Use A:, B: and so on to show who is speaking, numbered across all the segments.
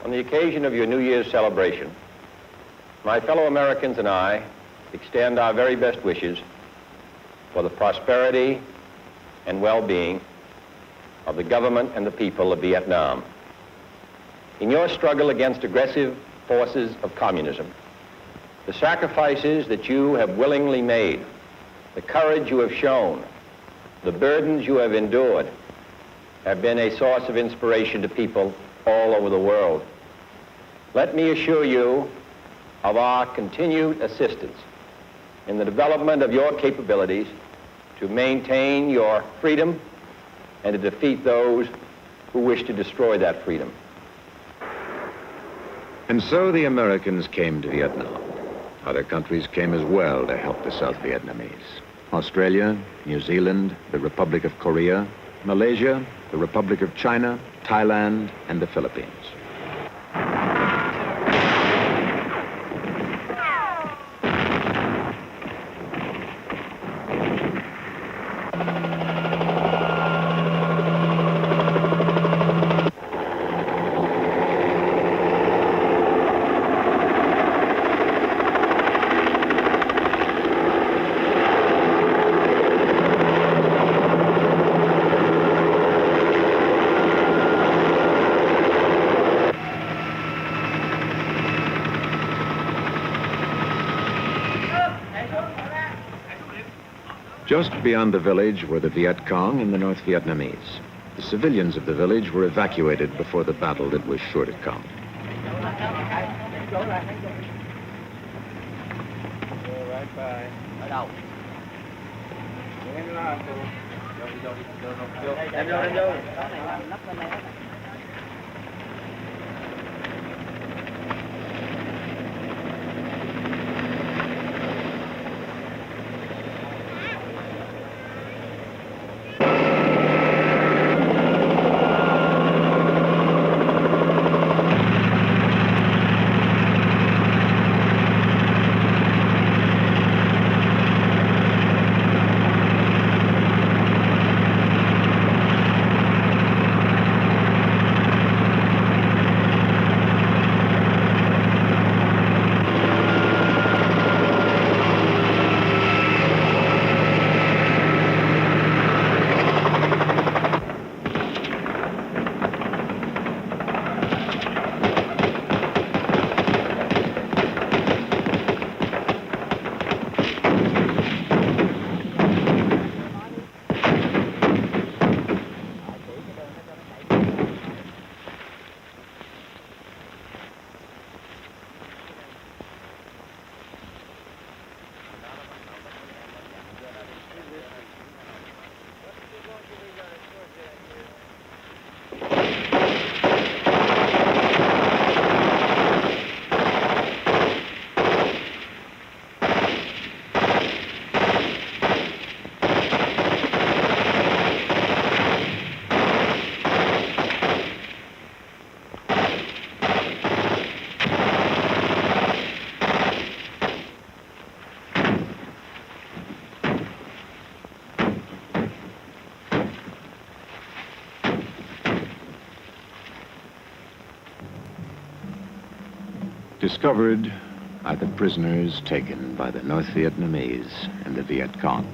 A: On the occasion of your New Year's celebration, my fellow Americans and I extend our very best wishes for the prosperity and well-being of the government and the people of Vietnam. In your struggle against aggressive forces of communism, the sacrifices that you have willingly made, the courage you have shown, the burdens you have endured, have been a source of inspiration to people all over the world. Let me assure you of our continued assistance in the development of your capabilities to maintain your freedom and to defeat those who wish to destroy that freedom.
B: And so the Americans came to Vietnam. Other countries came as well to help the South Vietnamese. Australia, New Zealand, the Republic of Korea, Malaysia, the Republic of China, Thailand, and the Philippines. Just beyond the village were the Viet Cong and the North Vietnamese. The civilians of the village were evacuated before the battle that was sure to come. Discovered are the prisoners taken by the North Vietnamese and the Viet Cong.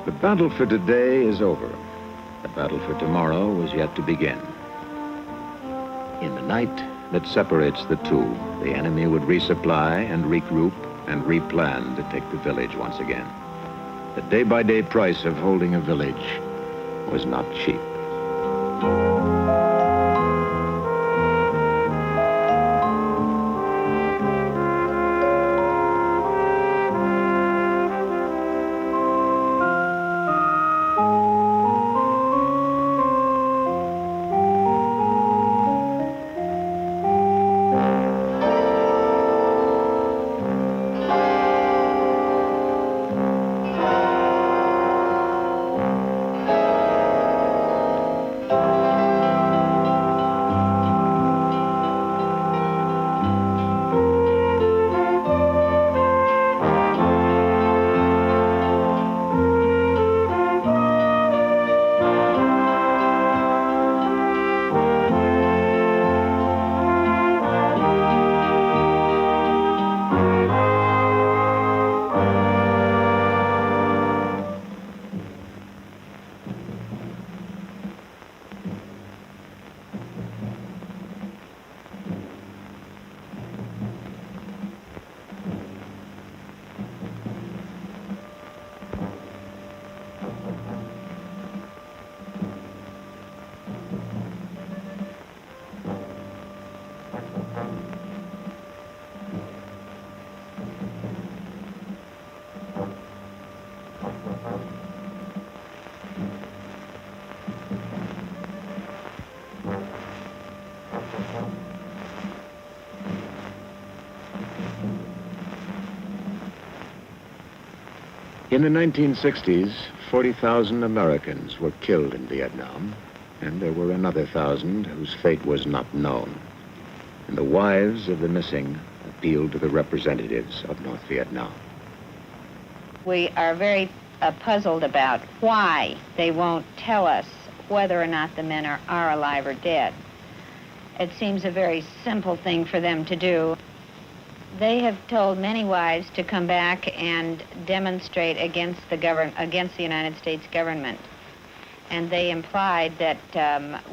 B: The battle for today is over. The battle for tomorrow was yet to begin. In the night that separates the two, the enemy would resupply and regroup and replan to take the village once again. The day-by-day price of holding a village was not cheap. In the 1960s, 40,000 Americans were killed in Vietnam, and there were another 1,000 whose fate was not known. And the wives of the missing appealed to the representatives of North Vietnam.
C: We are very puzzled about why they won't tell us whether or not the men are alive or dead. It seems a very simple thing for them to do. They have told many wives to come back and demonstrate against the United States government. And they implied that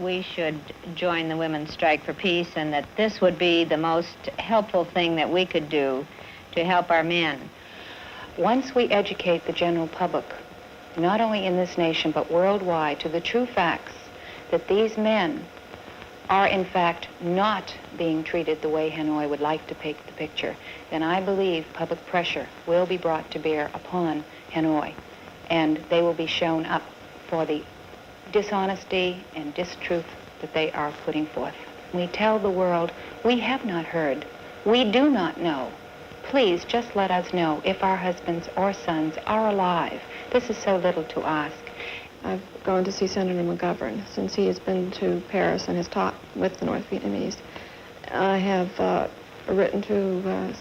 C: we should join the Women's Strike for Peace and that this would be the most helpful thing that we could do to help our men.
D: Once we educate the general public, not only in this nation but worldwide, to the true facts that these men are in fact not being treated the way Hanoi would like to paint the picture, then I believe public pressure will be brought to bear upon Hanoi, and they will be shown up for the dishonesty and distruth that they are putting forth. We tell the world, we have not heard, we do not know. Please just let us know if our husbands or sons are alive. This is so little to ask.
E: I've gone to see Senator McGovern since he has been to Paris and has talked with the North Vietnamese. I have written to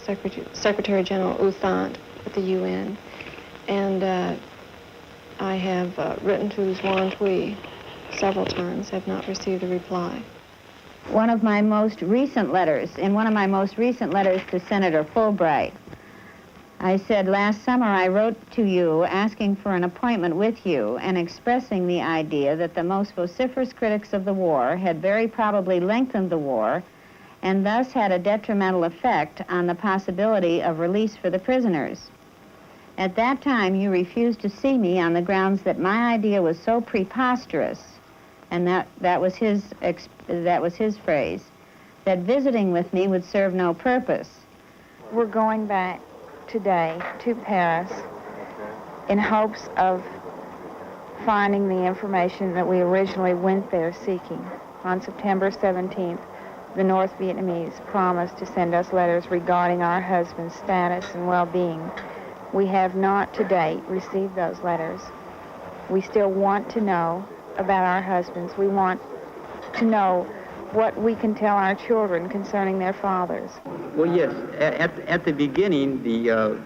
E: Secretary General U Thant at the UN, and I have written to Xuan Thuy several times, have not received a reply.
C: In one of my most recent letters to Senator Fulbright, I said, last summer I wrote to you asking for an appointment with you and expressing the idea that the most vociferous critics of the war had very probably lengthened the war and thus had a detrimental effect on the possibility of release for the prisoners. At that time, you refused to see me on the grounds that my idea was so preposterous, and that was his phrase, that visiting with me would serve no purpose.
F: We're going back today to Paris in hopes of finding the information that we originally went there seeking. On September 17th, the North Vietnamese promised to send us letters regarding our husbands' status and well-being. We have not to date received those letters. We still want to know about our husbands. We want to know what we can tell our children concerning their fathers.
G: Well, yes. At the beginning, the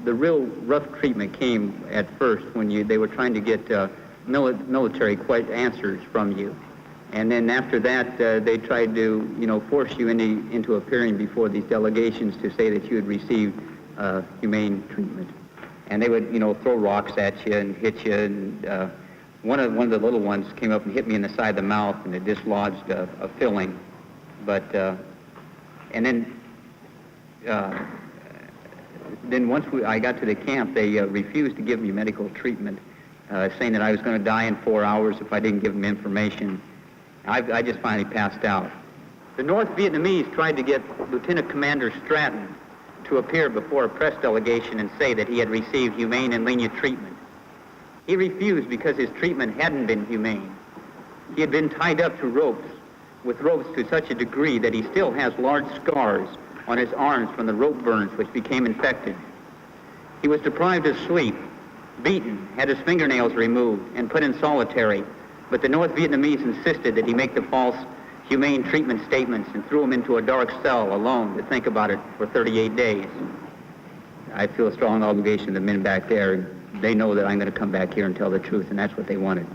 G: real rough treatment came at first when they were trying to get military answers from you, and then after that, they tried to force you into appearing before these delegations to say that you had received humane treatment. and they would, throw rocks at you and hit you. And one of the little ones came up and hit me in the side of the mouth, and it dislodged a filling. But and then once I got to the camp, they refused to give me medical treatment, saying that I was going to die in 4 hours if I didn't give them information. I just finally passed out. The North Vietnamese tried to get Lieutenant Commander Stratton to appear before a press delegation and say that he had received humane and lenient treatment. He refused because his treatment hadn't been humane. He had been tied up to ropes, with ropes to such a degree that he still has large scars on his arms from the rope burns which became infected. He was deprived of sleep, beaten, had his fingernails removed, and put in solitary, but the North Vietnamese insisted that he make the false humane treatment statements and threw him into a dark cell alone to think about it for 38 days. I feel a strong obligation to the men back there. They know that I'm going to come back here and tell the truth, and that's what they wanted.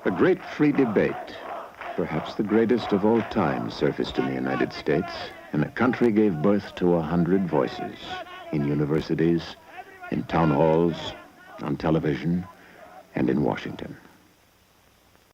B: A great free debate, perhaps the greatest of all time, surfaced in the United States, and the country gave birth to 100 voices in universities, in town halls, on television, and in Washington.